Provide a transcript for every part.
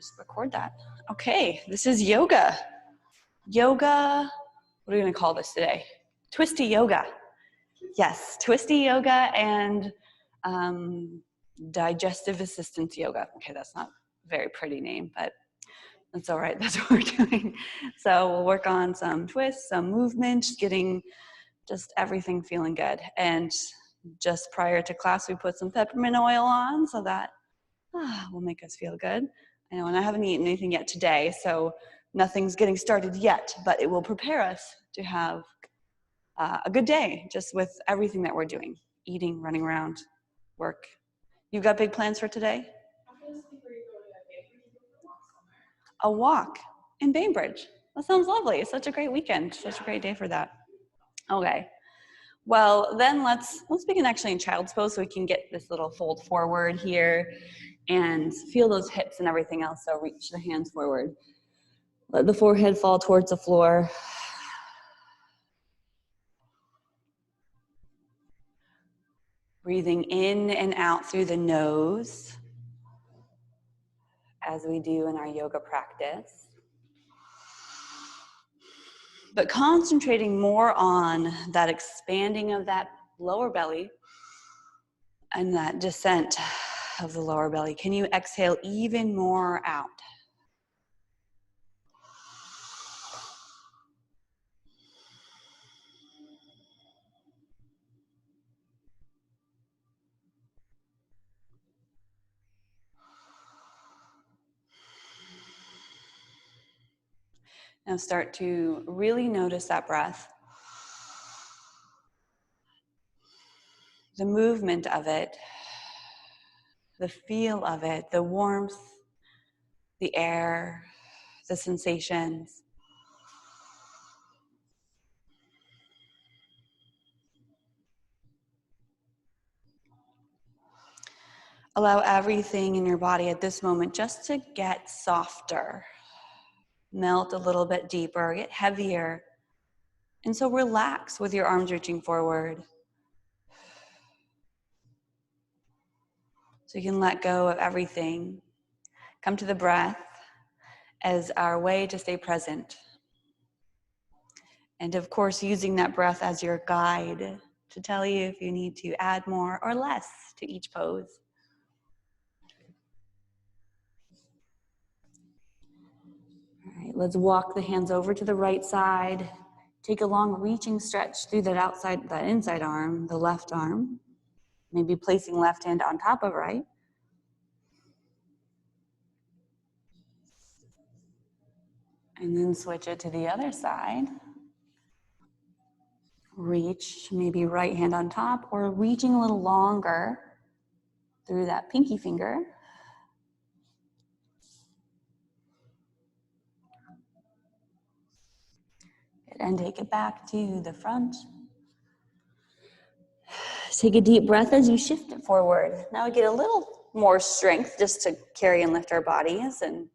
just record that. Okay, this is yoga. Yoga, what are we gonna call this today? Twisty yoga. Yes, twisty yoga and digestive assistance yoga. Okay, that's not a very pretty name, but that's all right, that's what we're doing. So we'll work on some twists, some movement, getting just everything feeling good. And just prior to class, we put some peppermint oil on so that will make us feel good. I know, and I haven't eaten anything yet today, so nothing's getting started yet, but it will prepare us to have a good day just with everything that we're doing, eating, running around, work. You've got big plans for today? A walk in Bainbridge. That sounds lovely. It's such a great weekend, such a great day for that. Okay. Well, then let's begin actually in child's pose so we can get this little fold forward here and feel those hips and everything else. So reach the hands forward. Let the forehead fall towards the floor. Breathing in and out through the nose, as we do in our yoga practice. But concentrating more on that expanding of that lower belly and that descent of the lower belly. Can you exhale even more out? Now start to really notice that breath, the movement of it, the feel of it, the warmth, the air, the sensations. Allow everything in your body at this moment just to get softer, melt a little bit deeper, get heavier. And so relax with your arms reaching forward. So you can let go of everything. Come to the breath as our way to stay present. And of course, using that breath as your guide to tell you if you need to add more or less to each pose. All right, let's walk the hands over to the right side. Take a long reaching stretch through that inside arm, the left arm. Maybe placing left hand on top of right. And then switch it to the other side. Reach, maybe right hand on top, or reaching a little longer through that pinky finger. And take it back to the front. Take a deep breath as you shift it forward. Now we get a little more strength just to carry and lift our bodies. And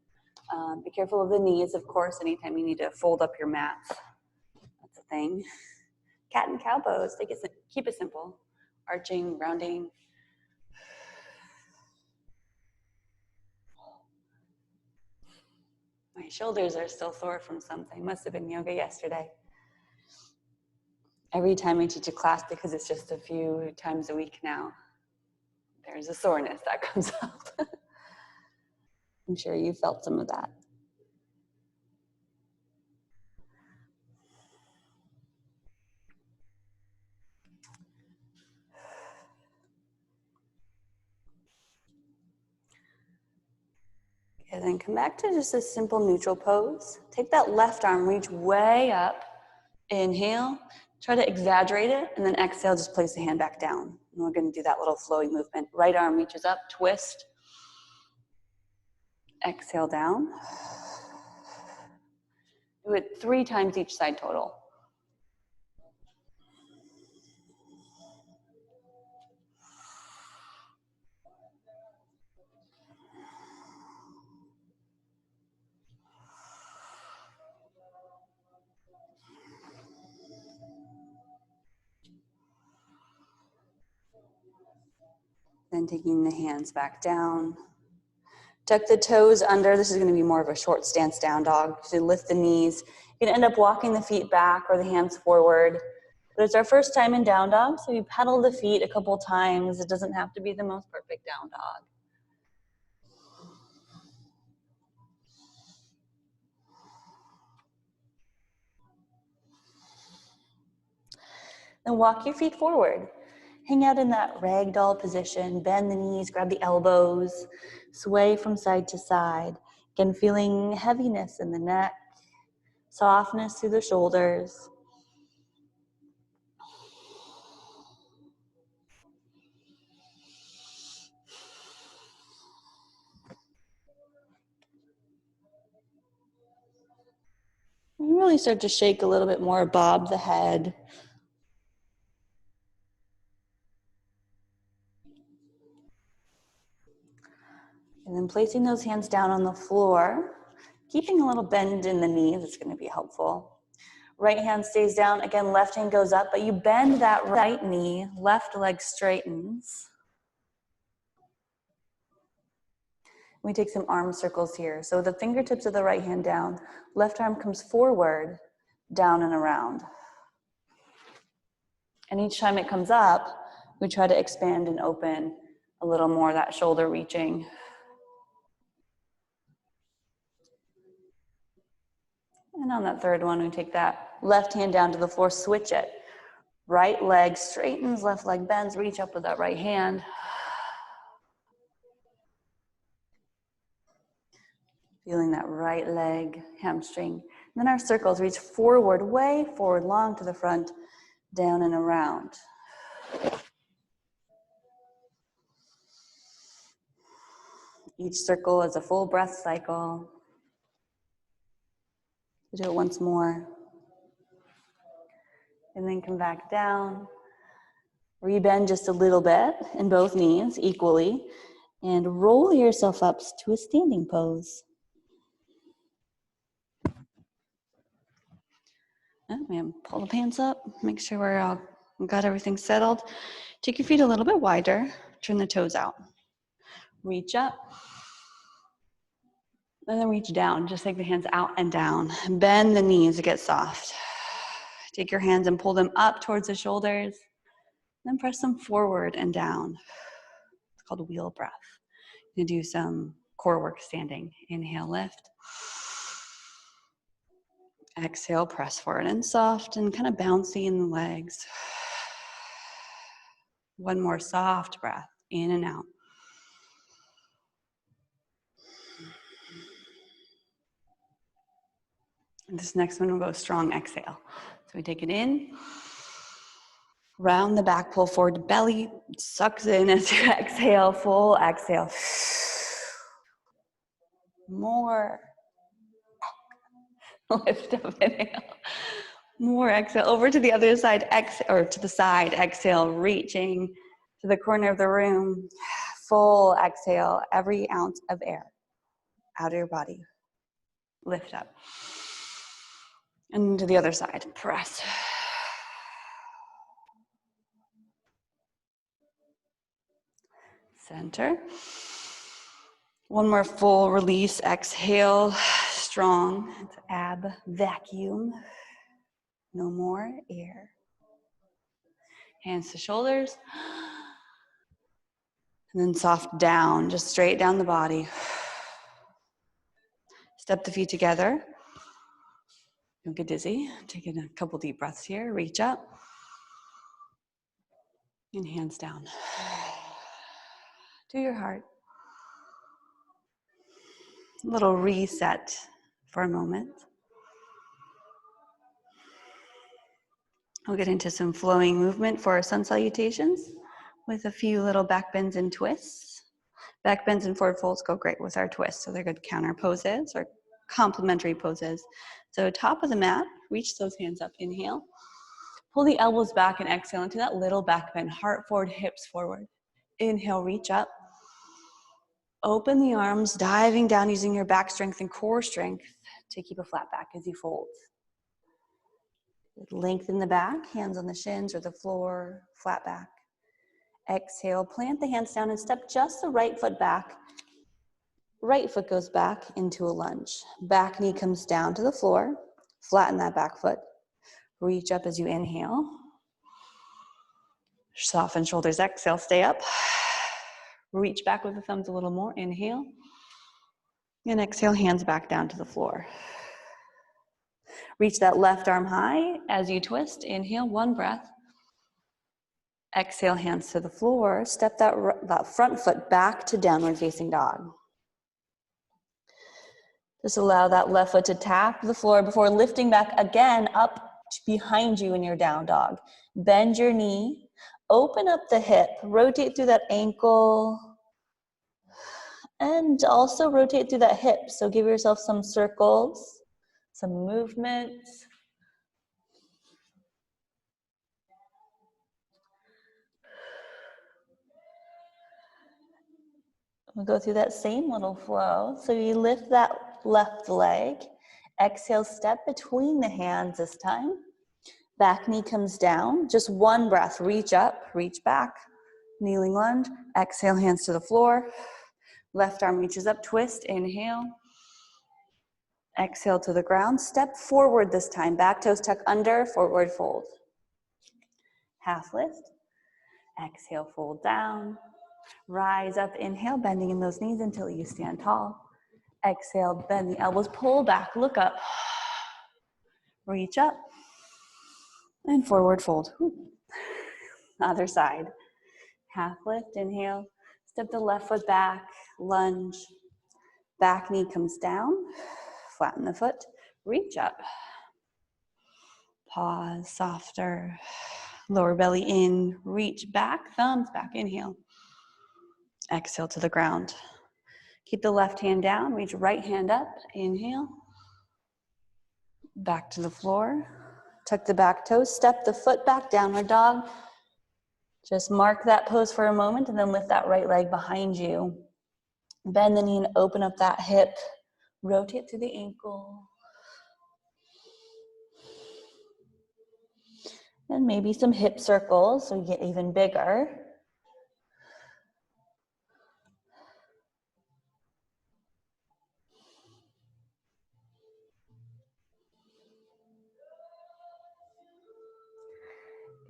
be careful of the knees, of course, anytime you need to fold up your mat. That's a thing. Cat and cow pose, keep it simple. Arching, rounding. My shoulders are still sore from something. Must have been yoga yesterday. Every time I teach a class, because it's just a few times a week now, there's a soreness that comes up. I'm sure you felt some of that. And then come back to just a simple neutral pose. Take that left arm, reach way up. Inhale, try to exaggerate it, and then exhale, just place the hand back down. And we're gonna do that little flowy movement. Right arm reaches up, twist. Exhale down. Do it 3 times each side total. Then taking the hands back down, Tuck the toes under. This is going to be more of a short stance down dog. So lift the knees. You can end up walking the feet back or the hands forward. But it's our first time in down dog, so you pedal the feet a couple times. It doesn't have to be the most perfect down dog. Then walk your feet forward. Hang out in that ragdoll position. Bend the knees, grab the elbows, sway from side to side. Again, feeling heaviness in the neck, softness through the shoulders. You really start to shake a little bit more, bob the head. And then placing those hands down on the floor, keeping a little bend in the knees is going to be helpful. Right hand stays down. Again, left hand goes up, but you bend that right knee, left leg straightens. We take some arm circles here. So the fingertips of the right hand down, left arm comes forward, down and around. And each time it comes up, we try to expand and open a little more, that shoulder reaching. And on that third one, we take that left hand down to the floor, switch it. Right leg straightens, left leg bends, reach up with that right hand. Feeling that right leg, hamstring. And then our circles reach forward, way forward, long to the front, down and around. Each circle is a full breath cycle. Do it once more. And then come back down. Rebend just a little bit in both knees equally. And roll yourself up to a standing pose. And pull the pants up. Make sure we're all got everything settled. Take your feet a little bit wider. Turn the toes out. Reach up. And then reach down. Just take the hands out and down. Bend the knees to get soft. Take your hands and pull them up towards the shoulders. Then press them forward and down. It's called a wheel breath. You do some core work standing. Inhale, lift. Exhale, press forward and soft and kind of bouncy in the legs. One more soft breath, in and out. And this next one will go strong exhale. So we take it in. Round the back, pull forward, belly sucks in as you exhale, full exhale. More. Lift up, inhale. More exhale, over to the other side, exhale, or to the side, exhale, reaching to the corner of the room. Full exhale, every ounce of air out of your body. Lift up. And to the other side, press. Center. One more full release, exhale, strong. It's ab vacuum. No more air. Hands to shoulders. And then soft down, just straight down the body. Step the feet together. Don't get dizzy. Taking a couple deep breaths here. Reach up. And hands down. To your heart. A little reset for a moment. We'll get into some flowing movement for our sun salutations with a few little back bends and twists. Back bends and forward folds go great with our twists, so they're good counter poses or complementary poses. So top of the mat, reach those hands up, inhale. Pull the elbows back and exhale into that little back bend, heart forward, hips forward. Inhale, reach up. Open the arms, diving down using your back strength and core strength to keep a flat back as you fold. Lengthen the back, hands on the shins or the floor, flat back. Exhale, plant the hands down and step just the right foot back. Right foot goes back into a lunge. Back knee comes down to the floor. Flatten that back foot. Reach up as you inhale. Soften shoulders, exhale, stay up. Reach back with the thumbs a little more, inhale. And exhale, hands back down to the floor. Reach that left arm high as you twist, inhale, one breath. Exhale, hands to the floor. Step that front foot back to downward facing dog. Just allow that left foot to tap the floor before lifting back again up behind you in your down dog. Bend your knee, open up the hip, rotate through that ankle, and also rotate through that hip. So give yourself some circles, some movements. We'll go through that same little flow. So you lift that left leg. Exhale, step between the hands this time. Back knee comes down. Just one breath. Reach up, reach back. Kneeling lunge. Exhale, hands to the floor. Left arm reaches up, twist, inhale. Exhale to the ground. Step forward this time. Back toes tuck under, forward fold. Half lift. Exhale, fold down. Rise up, inhale, bending in those knees until you stand tall. Exhale, bend the elbows, pull back, look up. Reach up. And forward fold. Other side. Half lift, inhale. Step the left foot back, lunge. Back knee comes down. Flatten the foot. Reach up. Pause, softer. Lower belly in. Reach back, thumbs back. Inhale. Exhale to the ground. Keep the left hand down. Reach right hand up. Inhale. Back to the floor. Tuck the back toes. Step the foot back, downward dog. Just mark that pose for a moment and then lift that right leg behind you. Bend the knee and open up that hip. Rotate through the ankle. And maybe some hip circles so you get even bigger.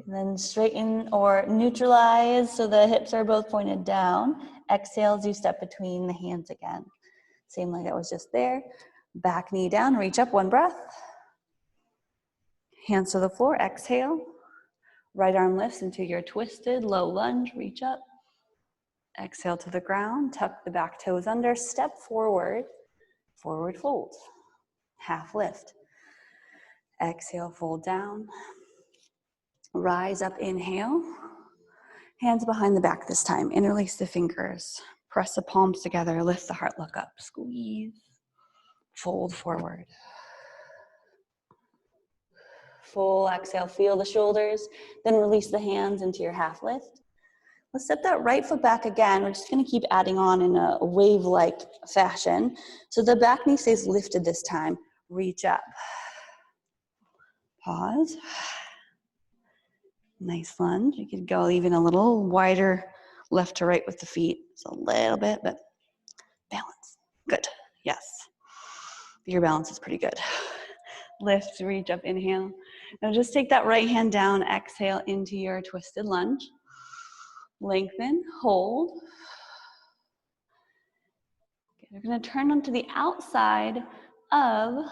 And then straighten or neutralize so the hips are both pointed down. Exhale as you step between the hands again. Same like that was just there. Back knee down, reach up, one breath. Hands to the floor, exhale. Right arm lifts into your twisted low lunge, reach up. Exhale to the ground, tuck the back toes under, step forward, forward fold. Half lift. Exhale, fold down. Rise up, inhale. Hands behind the back this time. Interlace the fingers. Press the palms together. Lift the heart, look up. Squeeze. Fold forward. Full exhale, feel the shoulders. Then release the hands into your half lift. Let's step that right foot back again. We're just going to keep adding on in a wave-like fashion. So the back knee stays lifted this time. Reach up. Pause. Nice lunge. You could go even a little wider left to right with the feet. Just a little bit, but balance. Good. Yes. Your balance is pretty good. Lift, reach up, inhale. Now just take that right hand down, exhale into your twisted lunge. Lengthen, hold. Okay, you're gonna turn onto the outside of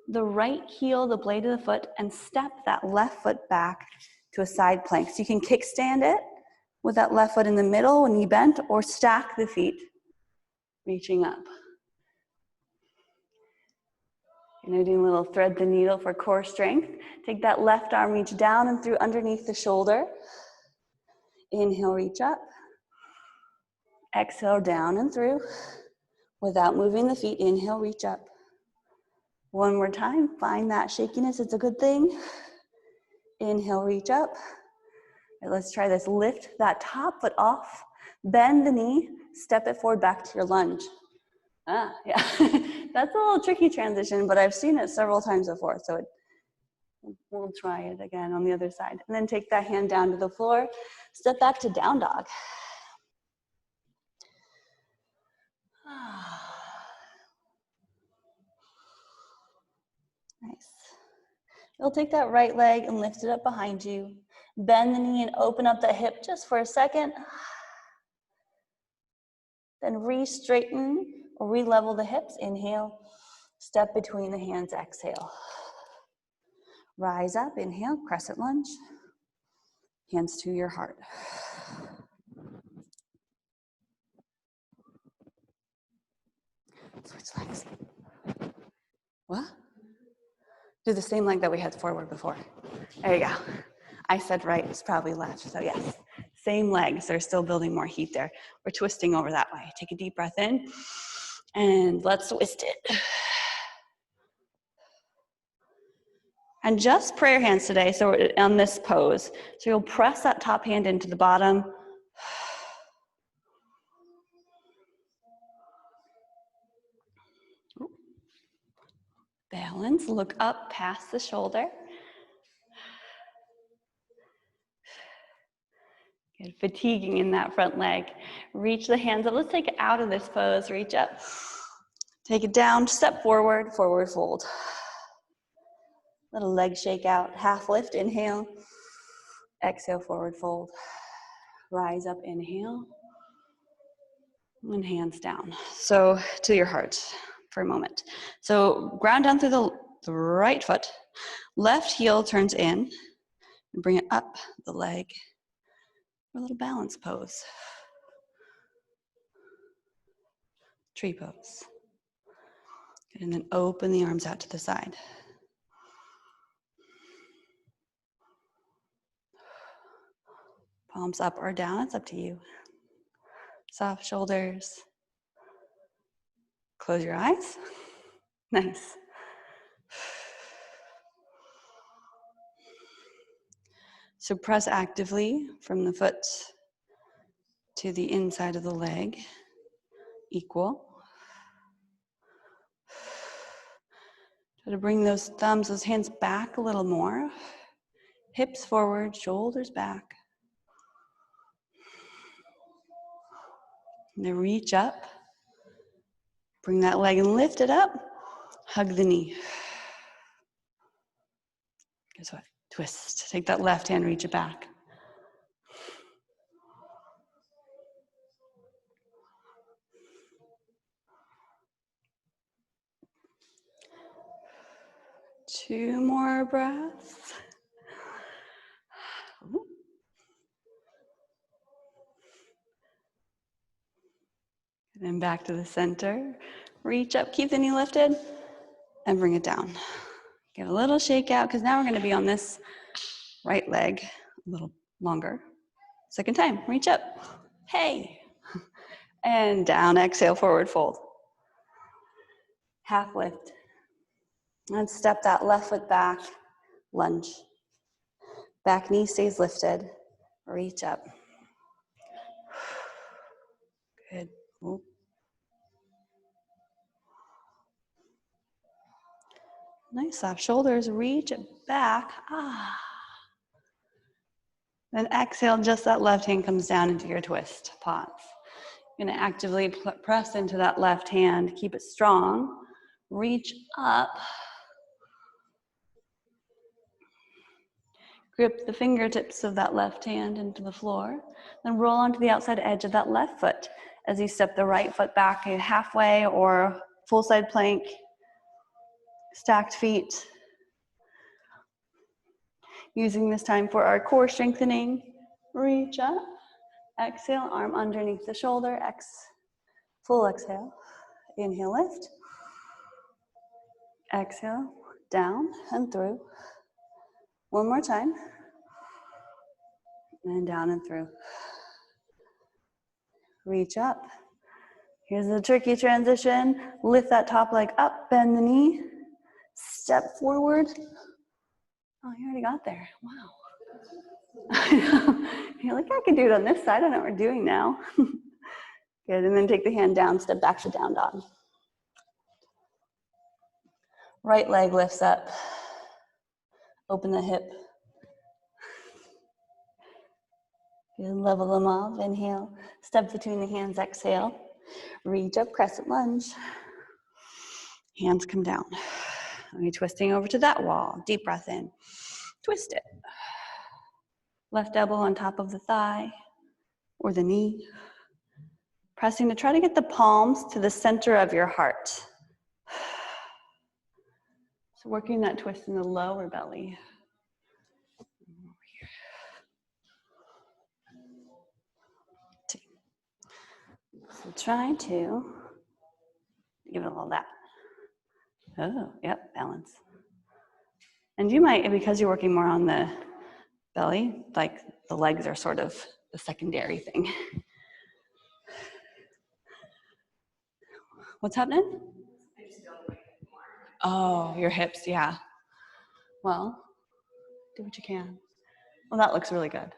the right heel, the blade of the foot, and step that left foot back to a side plank. So you can kickstand it with that left foot in the middle when you bent, or stack the feet, reaching up. You're gonna do a little thread the needle for core strength. Take that left arm, reach down and through underneath the shoulder. Inhale, reach up. Exhale, down and through. Without moving the feet, inhale, reach up. One more time, find that shakiness, it's a good thing. Inhale, reach up. All right, let's try this. Lift that top foot off, bend the knee, step it forward back to your lunge. Yeah, that's a little tricky transition, but I've seen it several times before, so we'll try it again on the other side. And then take that hand down to the floor, step back to down dog. Nice. You'll take that right leg and lift it up behind you. Bend the knee and open up the hip just for a second. Then re-straighten or re-level the hips. Inhale. Step between the hands. Exhale. Rise up. Inhale. Crescent lunge. Hands to your heart. Switch legs. What? Do the same leg that we had forward before. There you go. I said right, it's probably left, so yes. Same legs, they're still building more heat there. We're twisting over that way. Take a deep breath in, and let's twist it. And just prayer hands today, so we're on this pose. So you'll press that top hand into the bottom. Balance, look up past the shoulder. Good, fatiguing in that front leg. Reach the hands up. Let's take it out of this pose. Reach up. Take it down, step forward, forward fold. Little leg shake out, half lift, inhale. Exhale, forward fold. Rise up, inhale. And hands down. So to your heart for a moment. So ground down through the right foot. Left heel turns in. And bring it up the leg. For a little balance pose. Tree pose. And then open the arms out to the side. Palms up or down, it's up to you. Soft shoulders. Close your eyes. Nice. So press actively from the foot to the inside of the leg. Equal. Try to bring those thumbs, those hands back a little more. Hips forward, shoulders back. And then reach up. Bring that leg and lift it up. Hug the knee. Guess what? Twist. Take that left hand, reach it back. Two more breaths. And then back to the center. Reach up, keep the knee lifted, and bring it down. Give a little shake out, because now we're going to be on this right leg a little longer. Second time, reach up. Hey. And down, exhale, forward fold. Half lift. And step that left foot back, lunge. Back knee stays lifted. Reach up. Good. Ooh. Nice soft shoulders, reach it back. Ah. Then exhale, just that left hand comes down into your twist. Pause. You're gonna actively press into that left hand, keep it strong. Reach up. Grip the fingertips of that left hand into the floor. Then roll onto the outside edge of that left foot as you step the right foot back halfway or full side plank. Stacked feet. Using this time for our core strengthening. Reach up. Exhale, arm underneath the shoulder. Full exhale. Inhale, lift. Exhale, down and through. One more time. And down and through. Reach up. Here's the tricky transition. Lift that top leg up, bend the knee. Step forward. Oh, you already got there. Wow. You're like, I can do it on this side. I know what we're doing now. Good, and then take the hand down, step back to down dog. Right leg lifts up. Open the hip. Good, level them off, inhale. Step between the hands, exhale. Reach up, crescent lunge. Hands come down. Maybe twisting over to that wall. Deep breath in. Twist it. Left elbow on top of the thigh or the knee. Pressing to try to get the palms to the center of your heart. So working that twist in the lower belly. So try to give it a little that. Oh, yep, balance. And you might, because you're working more on the belly, like the legs are sort of the secondary thing. What's happening? Oh, your hips, yeah. Well, do what you can. Well, that looks really good.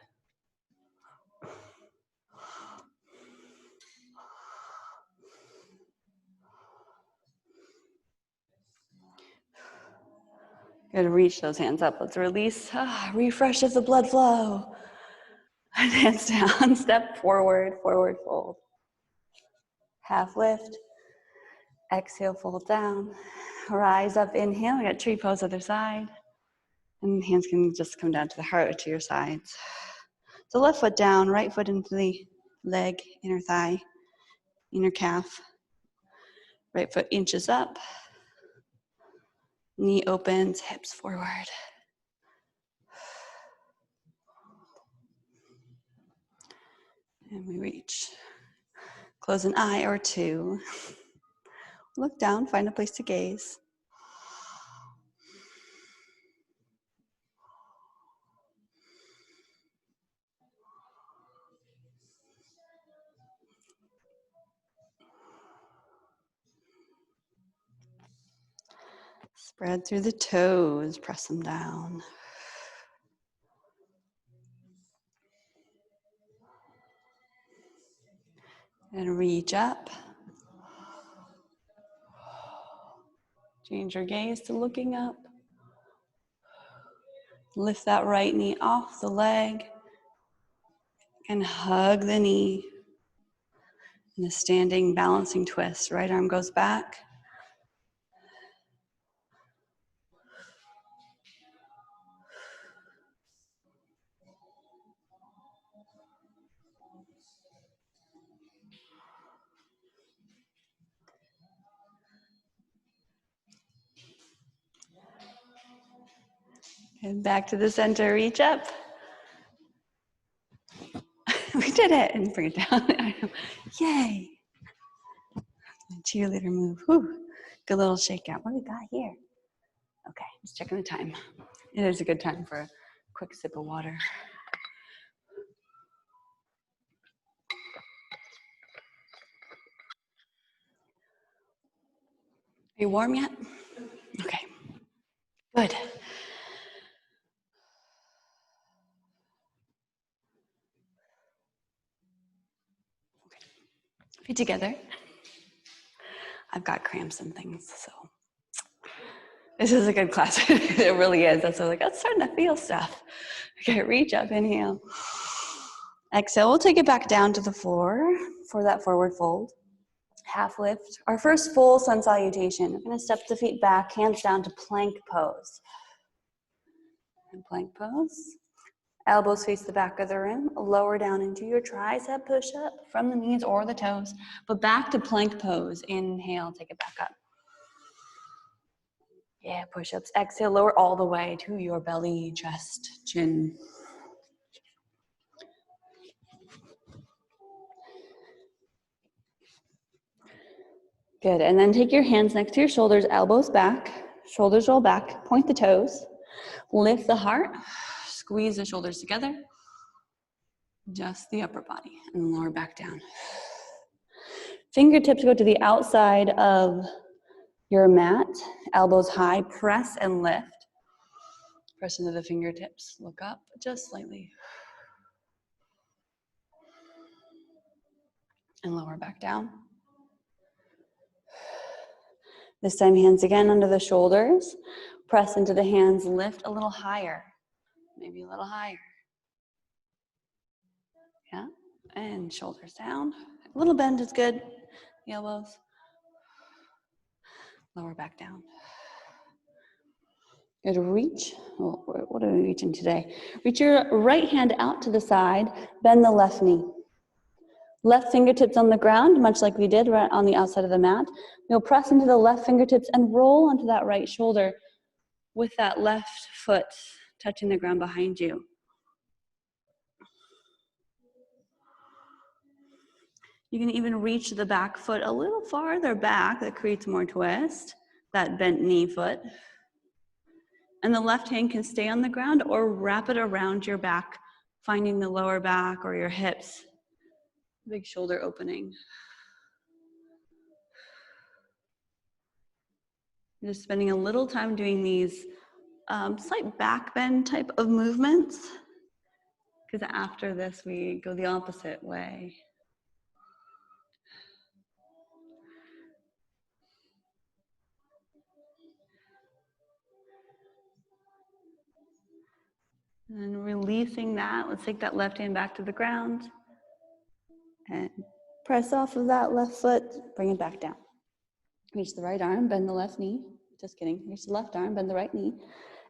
Good, reach those hands up. Let's release, refreshes the blood flow. And hands down, step forward, forward fold. Half lift, exhale, fold down. Rise up, inhale, we got tree pose other side. And hands can just come down to the heart or to your sides. So left foot down, right foot into the leg, inner thigh, inner calf. Right foot inches up. Knee opens, hips forward. And we reach. Close an eye or two. Look down, find a place to gaze. Spread through the toes, press them down. And reach up. Change your gaze to looking up. Lift that right knee off the leg and hug the knee. In a standing balancing twist, right arm goes back. And back to the center, reach up. We did it, and bring it down. Yay. Cheerleader move. Whew. Good little shakeout. What do we got here? Okay, just checking the time. It is a good time for a quick sip of water. Are you warm yet? Okay, good. Feet together. I've got cramps and things, so this is a good class. It really is. That's like, I'm starting to feel stuff. Okay, reach up, inhale. Exhale, we'll take it back down to the floor for that forward fold. Half lift. Our first full sun salutation. We're going to step the feet back, hands down to plank pose. And plank pose. Elbows face the back of the room. Lower down into your tricep push-up from the knees or the toes. But back to plank pose. Inhale, take it back up. Yeah, push-ups. Exhale, lower all the way to your belly, chest, chin. Good, and then take your hands next to your shoulders, elbows back, shoulders roll back, point the toes, lift the heart, squeeze the shoulders together, just the upper body, and lower back down. Fingertips go to the outside of your mat, elbows high, press and lift. Press into the fingertips, look up just slightly. And lower back down. This time, hands again under the shoulders. Press into the hands, lift a little higher. Maybe a little higher. Yeah, and shoulders down. A little bend is good. The elbows. Lower back down. Good, reach. Oh, what are we reaching today? Reach your right hand out to the side, bend the left knee. Left fingertips on the ground, much like we did right on the outside of the mat. You'll press into the left fingertips and roll onto that right shoulder with that left foot touching the ground behind you. You can even reach the back foot a little farther back. That creates more twist, that bent knee foot. And the left hand can stay on the ground or wrap it around your back, finding the lower back or your hips. Big shoulder opening. Just spending a little time doing these slight back bend type of movements, because after this we go the opposite way. And releasing that, let's take that left hand back to the ground and press off of that left foot, bring it back down. Reach the right arm, bend the left knee. Just kidding. Reach the left arm, bend the right knee,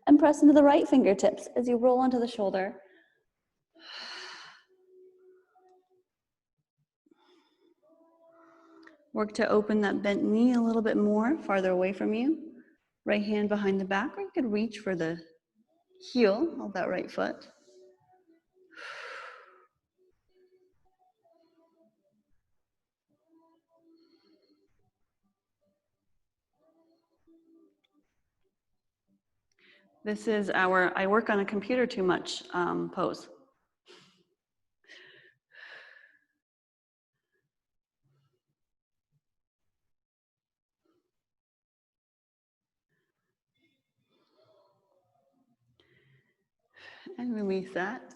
and press into the right fingertips as you roll onto the shoulder. Work to open that bent knee a little bit more, farther away from you. Right hand behind the back, or you could reach for the heel of that right foot. This is our I work on a computer too much pose. And release that.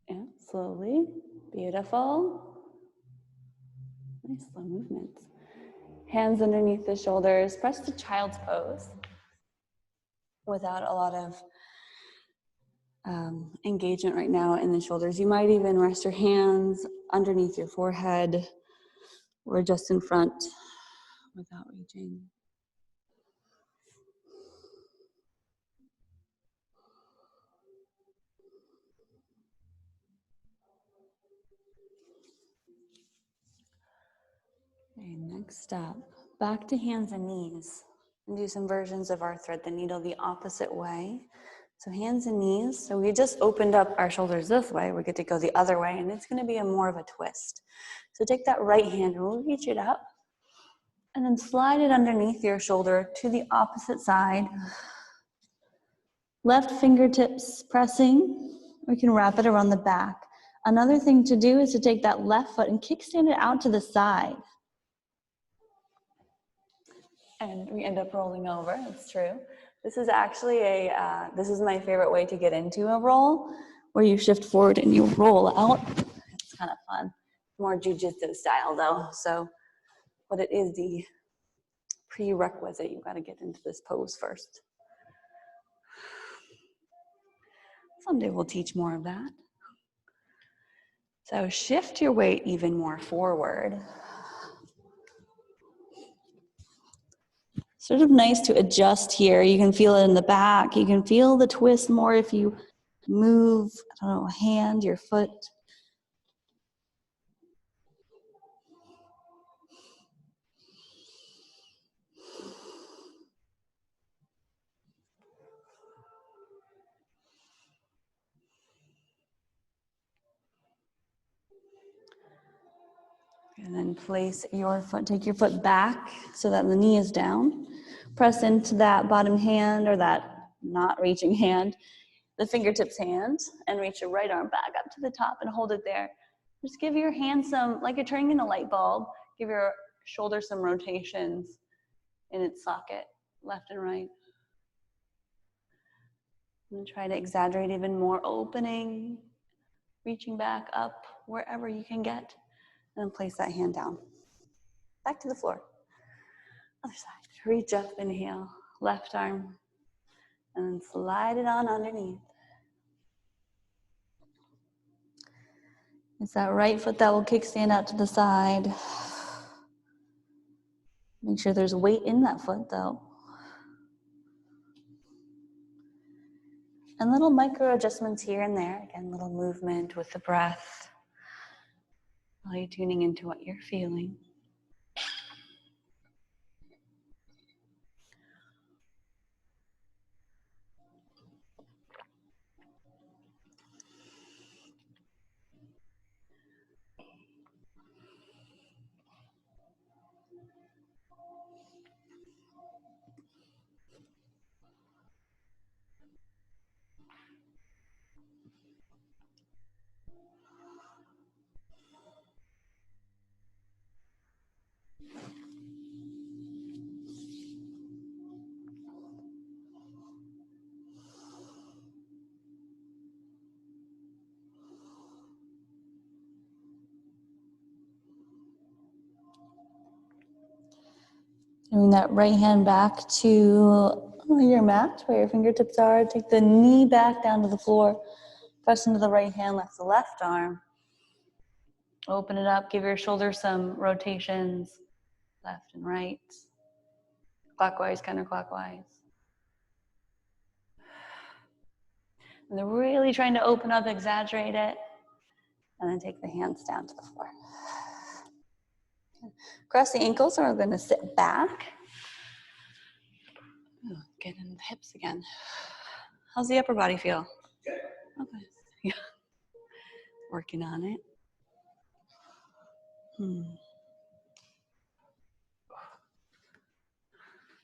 And slowly, beautiful. Nice slow movements. Hands underneath the shoulders, press to child's pose without a lot of engagement right now in the shoulders. You might even rest your hands underneath your forehead or just in front without reaching. Okay, next up, back to hands and knees. And do some versions of our thread the needle the opposite way. So hands and knees. So we just opened up our shoulders this way. We get to go the other way, and it's going to be a more of a twist. So take that right hand and we'll reach it up, and then slide it underneath your shoulder to the opposite side. Left fingertips pressing. We can wrap it around the back. Another thing to do is to take that left foot and kickstand it out to the side. And we end up rolling over, it's true. This is actually this is my favorite way to get into a roll, where you shift forward and you roll out. It's kind of fun. More jujitsu style though, so, but it is the prerequisite. You've got to get into this pose first. Someday we'll teach more of that. So shift your weight even more forward. Sort of nice to adjust here. You can feel it in the back. You can feel the twist more if you move, I don't know, a hand, your foot. And then place your foot, take your foot back so that the knee is down. Press into that bottom hand, or that not reaching hand, the fingertips hand, and reach your right arm back up to the top and hold it there. Just give your hand some, like you're turning in a light bulb, give your shoulder some rotations in its socket, left and right. And try to exaggerate even more, opening, reaching back up wherever you can get, and then place that hand down. Back to the floor. Other side. Reach up, inhale, left arm, and then slide it on underneath. It's that right foot that will kickstand out to the side. Make sure there's weight in that foot though. And little micro adjustments here and there. Again, little movement with the breath. While you're tuning into what you're feeling. Bring that right hand back to your mat where your fingertips are. Take the knee back down to the floor. Press into the right hand, lift the left arm. Open it up, give your shoulders some rotations, left and right, clockwise, counterclockwise. And they're really trying to open up, exaggerate it, and then take the hands down to the floor. Cross the ankles, so we're going to sit back. Ooh, get in the hips again. How's the upper body feel? Okay. Yeah. Working on it. I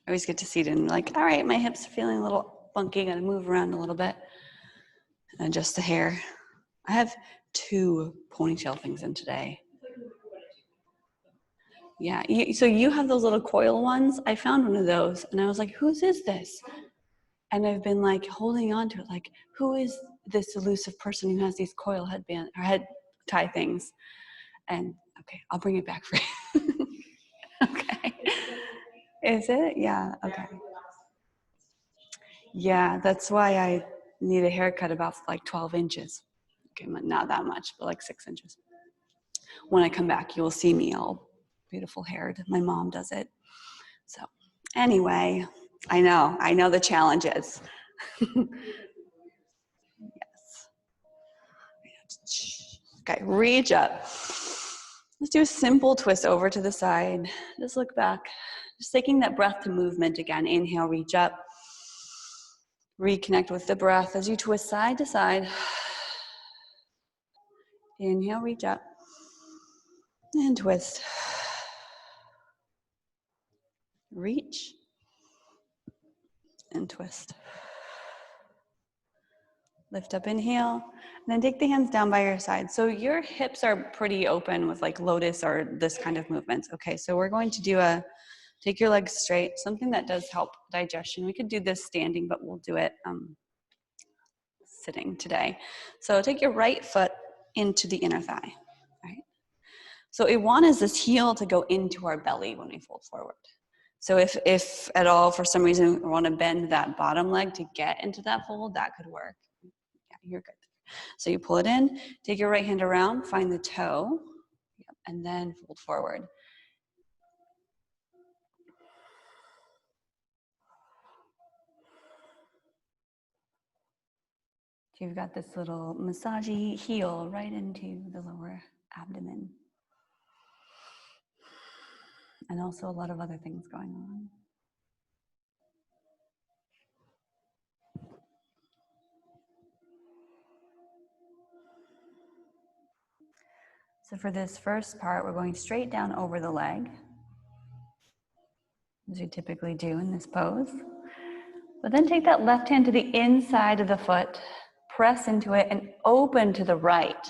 always get to see it and like, all right, my hips are feeling a little funky. Got to move around a little bit and adjust the hair. I have 2 ponytail things in today. Yeah, so you have those little coil ones. I found one of those and I was like, whose is this? And I've been like holding on to it, like, who is this elusive person who has these coil headband or head tie things? And okay, I'll bring it back for you. Okay. Is it? Yeah, okay. Yeah, that's why I need a haircut about like 12 inches. Okay, not that much, but like 6 inches. When I come back, you will see me all beautiful haired. My mom does it. So anyway, I know the challenges. Yes. Okay, reach up. Let's do a simple twist over to the side. Just look back. Just taking that breath to movement again. Inhale, reach up. Reconnect with the breath as you twist side to side. Inhale, reach up. And twist. Reach. And twist. Lift up, inhale, and then take the hands down by your side. So your hips are pretty open with like lotus or this kind of movements. Okay, so we're going to do take your legs straight, something that does help digestion. We could do this standing, but we'll do it sitting today. So take your right foot into the inner thigh, right? So Iwan is this heel to go into our belly when we fold forward. So if at all, for some reason, we want to bend that bottom leg to get into that fold, that could work. Yeah, you're good. So you pull it in, take your right hand around, find the toe, and then fold forward. So you've got this little massagey heel right into the lower abdomen. And also a lot of other things going on. So for this first part, we're going straight down over the leg, as you typically do in this pose. But then take that left hand to the inside of the foot, press into it, and open to the right.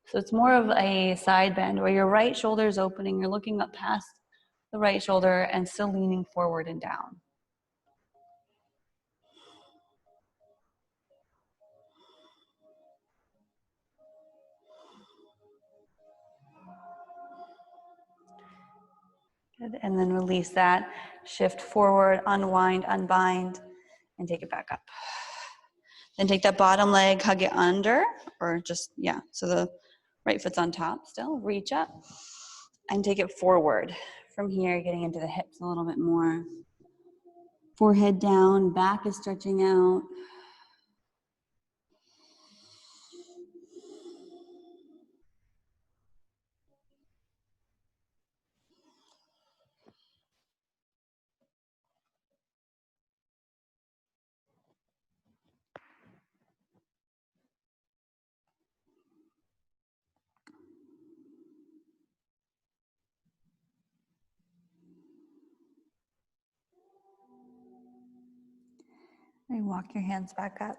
So it's more of a side bend where your right shoulder is opening, you're looking up past the right shoulder and still leaning forward and down. Good. And then release that, shift forward, unwind, unbind, and take it back up. Then take that bottom leg, hug it under, or just, yeah, so the right foot's on top still, reach up, and take it forward. From here, getting into the hips a little bit more. Forehead down, back is stretching out. And walk your hands back up.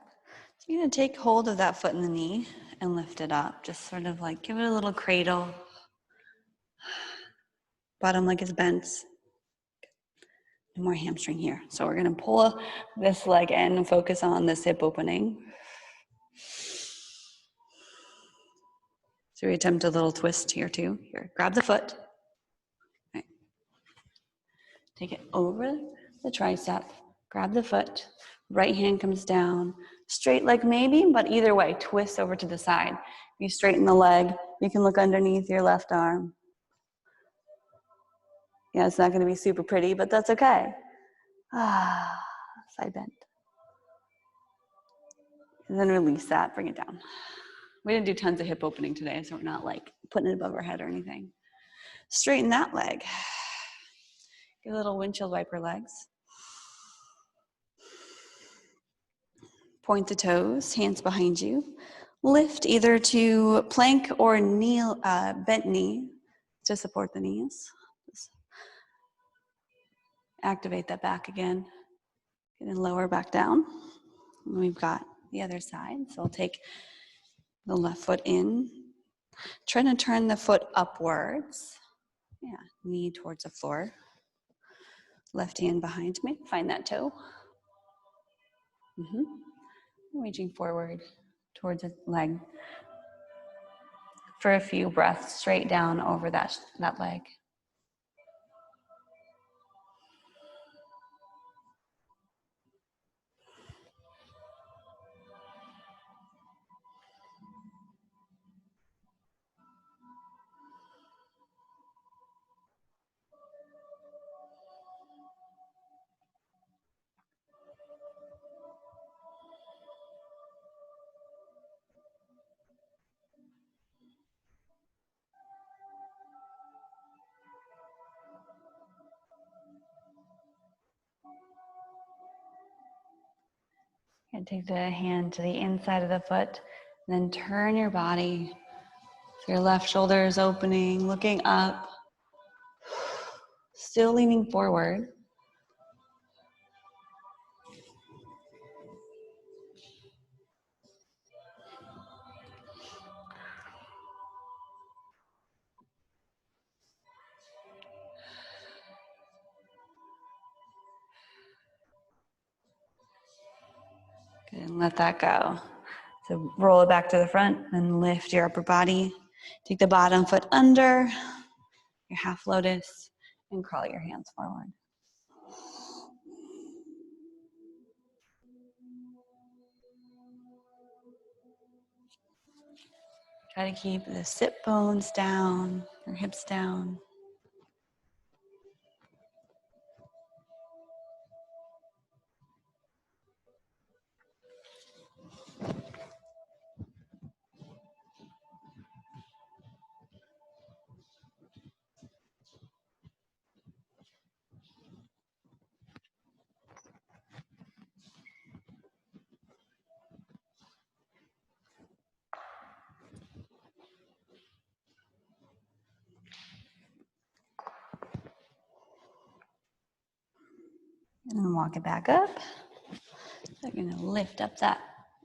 So you're going to take hold of that foot in the knee and lift it up. Just sort of like give it a little cradle. Bottom leg is bent. And more hamstring here. So we're going to pull this leg in and focus on this hip opening. So we attempt a little twist here too. Here, grab the foot. Right. Take it over the tricep. Grab the foot. Right hand comes down. Straight leg maybe, but either way, twist over to the side. You straighten the leg. You can look underneath your left arm. Yeah, it's not going to be super pretty, but that's okay. Side bend. And then release that, bring it down. We didn't do tons of hip opening today, so we're not like putting it above our head or anything. Straighten that leg. Get a little windshield wiper legs. Point the toes, hands behind you. Lift either to plank or kneel, bent knee to support the knees. Just activate that back again. And lower back down. And we've got the other side. So I'll take the left foot in. Try to turn the foot upwards. Yeah, knee towards the floor. Left hand behind me. Find that toe. Reaching forward towards the leg for a few breaths straight down over that leg. And take the hand to the inside of the foot, and then turn your body. So your left shoulder is opening, looking up, still leaning forward. Good, and let that go. So roll it back to the front, and lift your upper body. Take the bottom foot under, your half lotus, and crawl your hands forward. Try to keep the sit bones down, your hips down. And then walk it back up. So you're going to lift up that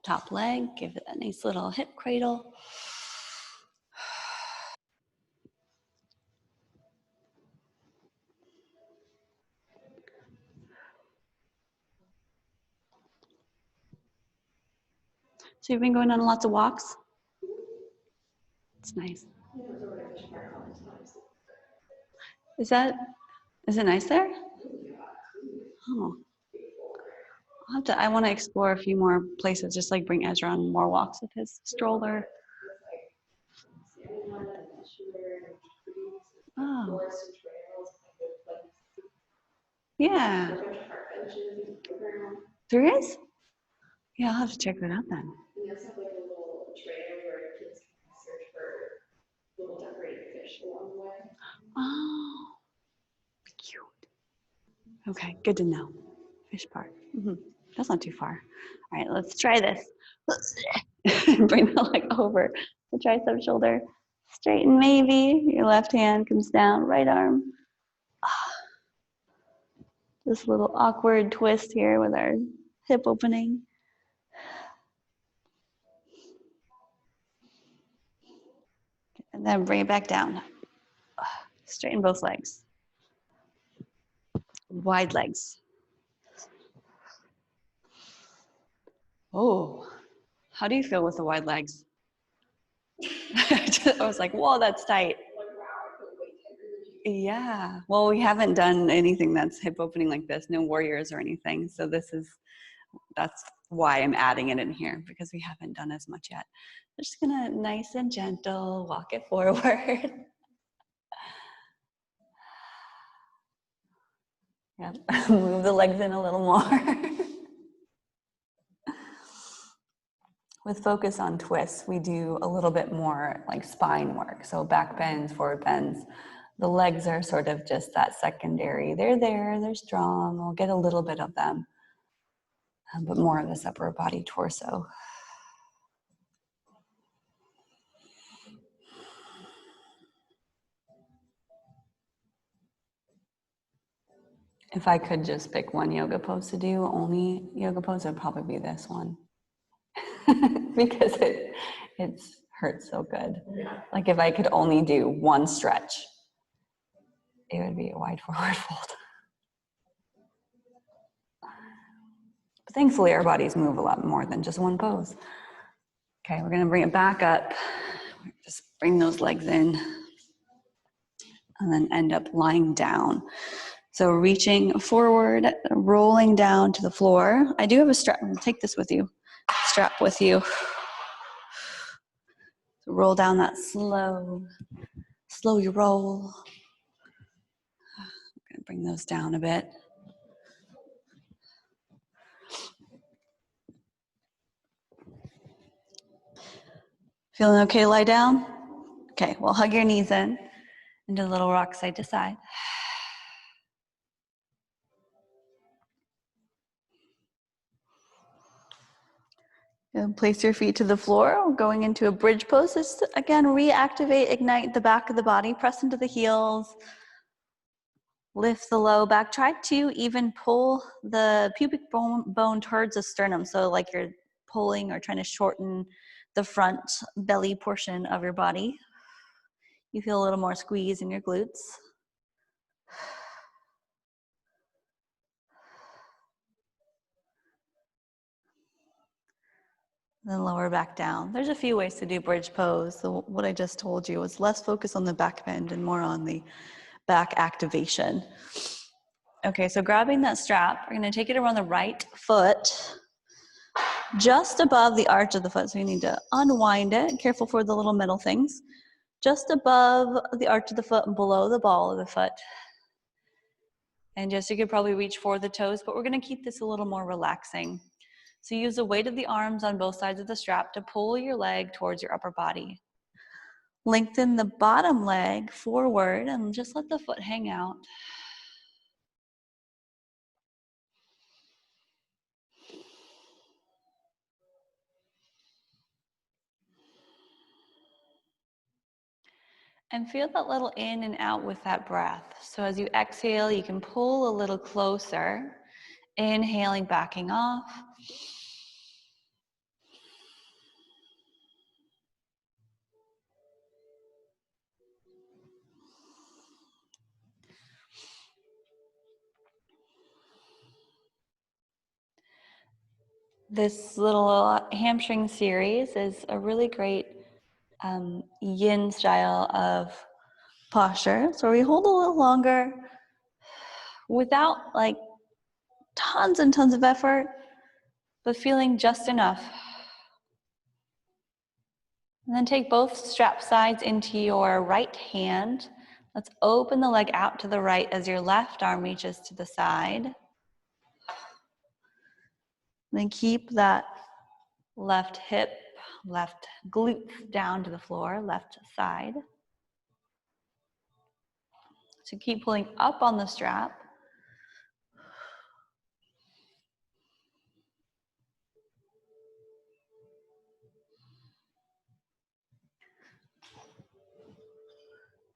top leg, give it a nice little hip cradle. So you've been going on lots of walks? It's nice. Is it nice there? Oh. I want to explore a few more places, just like bring Ezra on more walks with his stroller. Oh. Yeah. There is? Yeah, I'll have to check that out then. And there's like a little trailer where kids can search for little decorated fish along the way. Oh, cute. Okay, good to know. Fish park. That's not too far. All right, let's try this. Bring the leg over the tricep shoulder. Straighten maybe. Your left hand comes down, right arm. This little awkward twist here with our hip opening. And then bring it back down. Straighten both legs. Wide legs. Oh, how do you feel with the wide legs? I was like, whoa, that's tight. Yeah, well, we haven't done anything that's hip opening like this, no warriors or anything. So that's why I'm adding it in here, because we haven't done as much yet. I'm just gonna nice and gentle, walk it forward. Yeah, move the legs in a little more. With focus on twists, we do a little bit more like spine work. So back bends, forward bends. The legs are sort of just that secondary. They're there, they're strong. We'll get a little bit of them, but more of this upper body torso. If I could just pick one yoga pose to do, only yoga pose, it would probably be this one. Because it hurts so good. Like if I could only do one stretch, it would be a wide forward fold. But thankfully our bodies move a lot more than just one pose. Okay, we're gonna bring it back up. Just bring those legs in and then end up lying down. So reaching forward, rolling down to the floor. I do have a strap, take this with you, strap with you. So roll down that slow your roll. I'm gonna bring those down a bit. Feeling okay to lie down? Okay, well hug your knees in and do a little rock side to side. And place your feet to the floor, going into a bridge pose. Just again, reactivate, ignite the back of the body, press into the heels, lift the low back. Try to even pull the pubic bone towards the sternum. So like you're pulling or trying to shorten the front belly portion of your body. You feel a little more squeeze in your glutes. Then lower back down. There's a few ways to do bridge pose. So what I just told you was less focus on the back bend and more on the back activation. Okay, so grabbing that strap, we're gonna take it around the right foot, just above the arch of the foot. So you need to unwind it. Careful for the little metal things. Just above the arch of the foot and below the ball of the foot. And just, you could probably reach for the toes, but we're gonna keep this a little more relaxing. So use the weight of the arms on both sides of the strap to pull your leg towards your upper body. Lengthen the bottom leg forward and just let the foot hang out. And feel that little in and out with that breath. So as you exhale, you can pull a little closer. Inhaling, backing off. This little hamstring series is a really great yin style of posture. So we hold a little longer without like tons and tons of effort, but feeling just enough. And then take both strap sides into your right hand. Let's open the leg out to the right as your left arm reaches to the side. Then keep that left hip, left glute down to the floor, left side. So keep pulling up on the strap.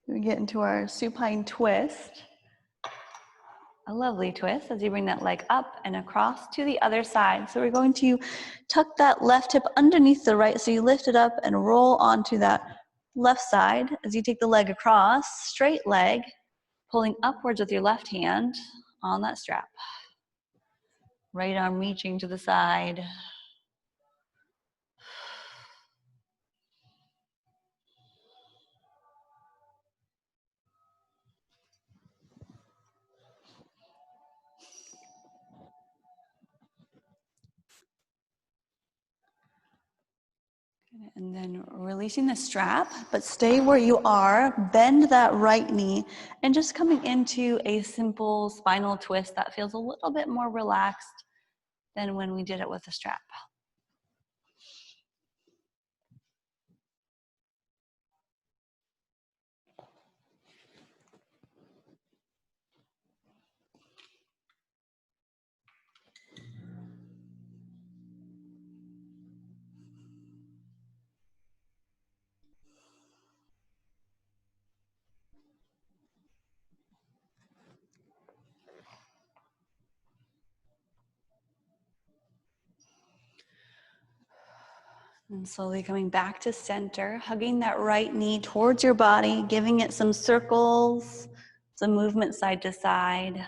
We get into our supine twist. a lovely twist as you bring that leg up and across to the other side. So we're going to tuck that left hip underneath the right, so you lift it up and roll onto that left side as you take the leg across, straight leg, pulling upwards with your left hand on that strap. Right arm reaching to the side. And then releasing the strap, but stay where you are, bend that right knee, and just coming into a simple spinal twist that feels a little bit more relaxed than when we did it with the strap. And slowly coming back to center, hugging that right knee towards your body, giving it some circles, some movement side to side.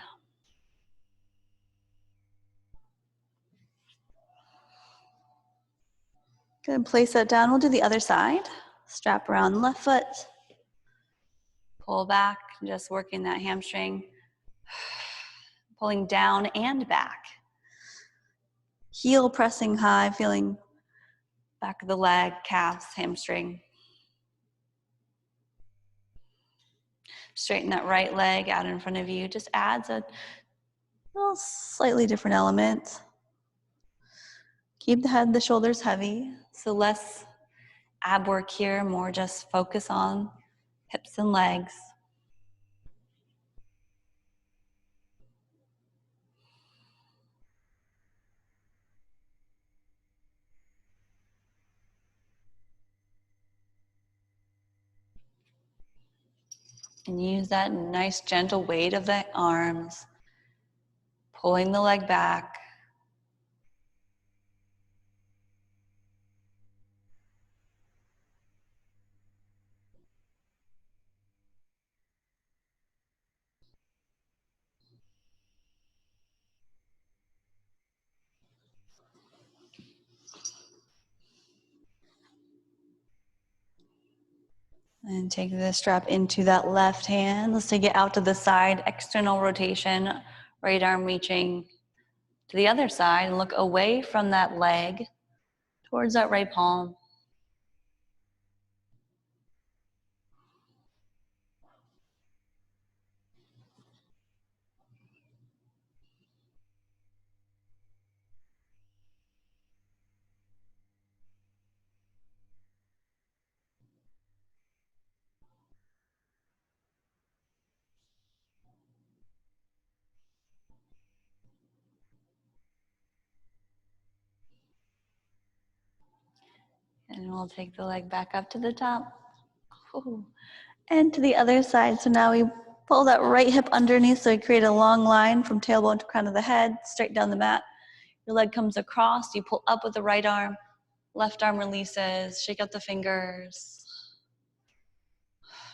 Good, place that down. We'll do the other side. Strap around left foot. Pull back, just working that hamstring. Pulling down and back. Heel pressing high, feeling back of the leg, calves, hamstring. Straighten that right leg out in front of you. Just adds a little slightly different element. Keep the head, the shoulders heavy. So less ab work here, more just focus on hips and legs. And use that nice gentle weight of the arms, pulling the leg back. And take the strap into that left hand. Let's take it out to the side, external rotation, right arm reaching to the other side, and look away from that leg towards that right palm. And we'll take the leg back up to the top. Ooh. And to the other side. So now we pull that right hip underneath, so we create a long line from tailbone to crown of the head, straight down the mat. Your leg comes across, you pull up with the right arm, left arm releases, shake out the fingers,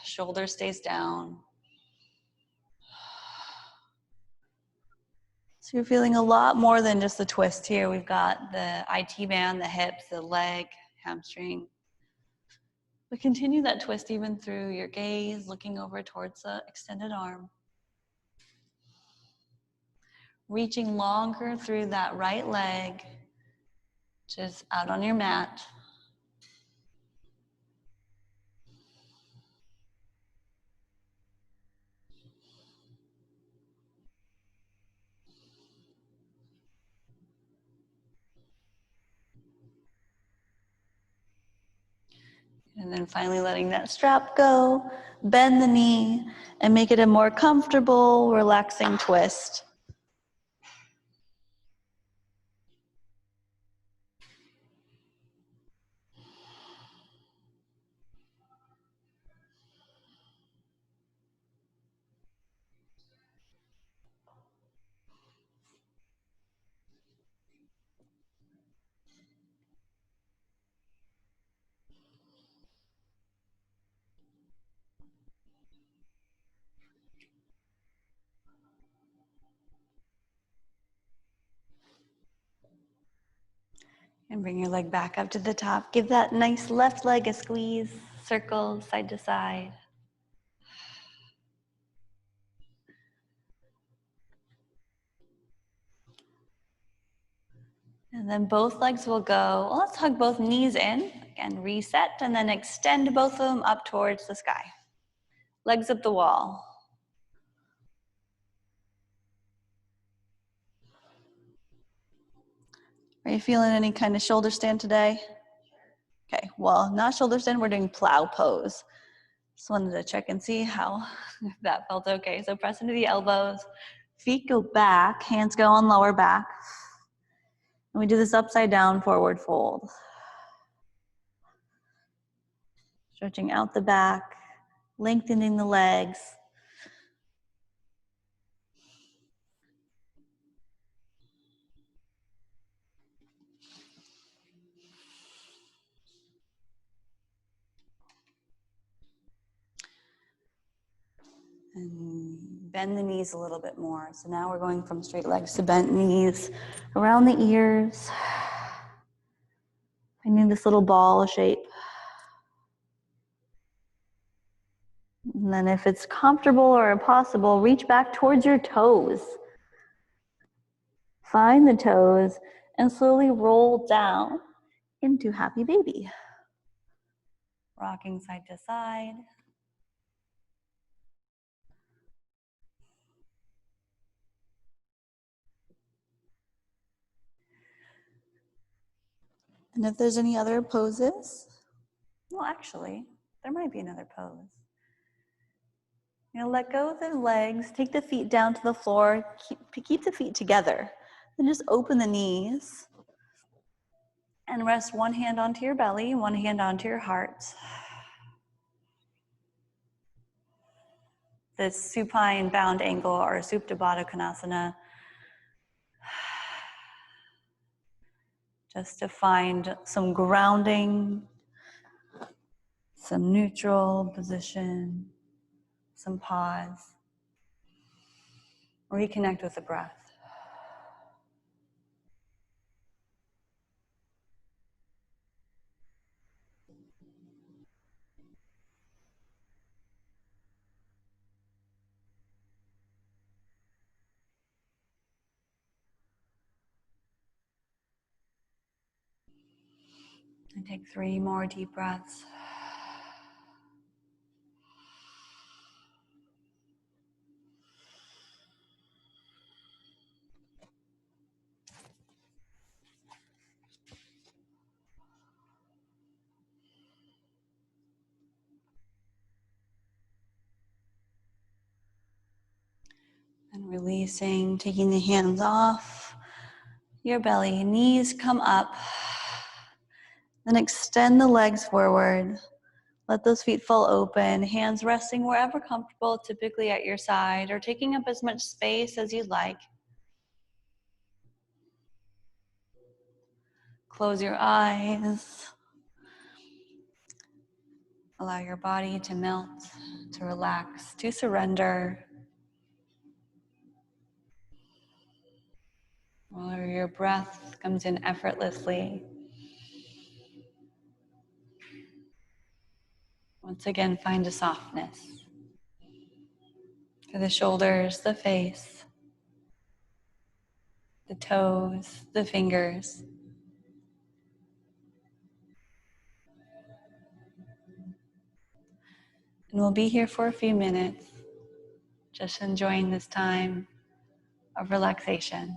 shoulder stays down. So you're feeling a lot more than just the twist here. We've got the IT band, the hips, the leg, hamstring. But continue that twist even through your gaze, looking over towards the extended arm. Reaching longer through that right leg, just out on your mat. And then finally letting that strap go, bend the knee, and make it a more comfortable, relaxing twist. And bring your leg back up to the top. Give that nice left leg a squeeze, circle side to side. And then both legs will go, well, let's hug both knees in. Again, reset, and then extend both of them up towards the sky. Legs up the wall. Are you feeling any kind of shoulder stand today? Okay, well, not shoulder stand, we're doing plow pose. Just wanted to check and see how that felt okay. So press into the elbows, feet go back, hands go on lower back. And we do this upside down forward fold. Stretching out the back, lengthening the legs. And bend the knees a little bit more. So now we're going from straight legs to bent knees, around the ears. Finding this little ball shape. And then if it's comfortable or possible, reach back towards your toes. Find the toes and slowly roll down into happy baby. Rocking side to side. And if there's any other poses, well, actually, there might be another pose. You know, let go of the legs, take the feet down to the floor, keep the feet together. Then just open the knees and rest one hand onto your belly, one hand onto your heart. This supine bound angle or Supta Baddha Konasana, just to find some grounding, some neutral position, some pause. Reconnect with the breath. And take 3 more deep breaths. And releasing, taking the hands off your belly, knees come up. Then extend the legs forward. Let those feet fall open, hands resting wherever comfortable, typically at your side, or taking up as much space as you'd like. Close your eyes. Allow your body to melt, to relax, to surrender. While your breath comes in effortlessly. Once again, find a softness to the shoulders, the face, the toes, the fingers. And we'll be here for a few minutes, just enjoying this time of relaxation.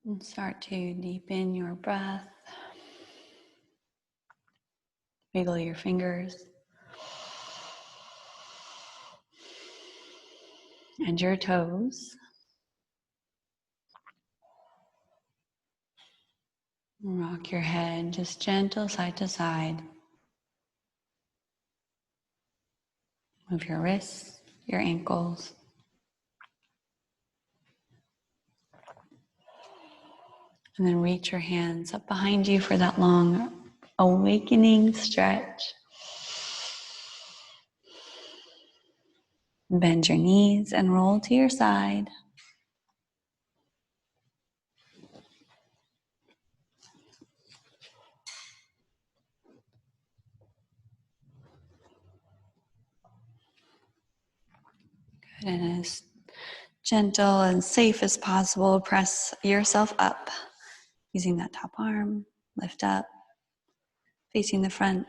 And start to deepen your breath. Wiggle your fingers and your toes. Rock your head just gentle side to side. Move your wrists, your ankles. And then reach your hands up behind you for that long awakening stretch. Bend your knees and roll to your side. Good, and as gentle and safe as possible, press yourself up using that top arm. Lift up, facing the front.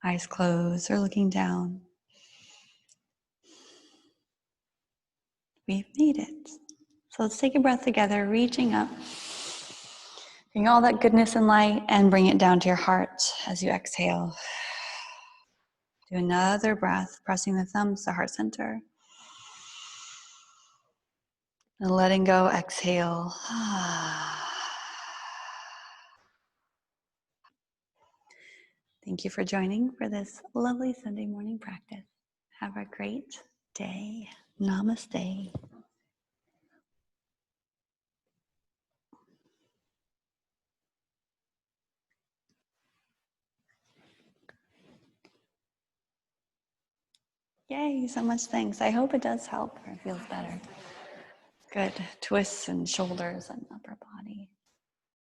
Eyes closed or looking down. We've made it. So let's take a breath together, reaching up. Bring all that goodness and light and bring it down to your heart as you exhale. Do another breath, pressing the thumbs to heart center. And letting go, exhale. Thank you for joining for this lovely Sunday morning practice. Have a great day. Namaste. Yay, so much thanks. I hope it does help or it feels better. Good. Twists and shoulders and upper body.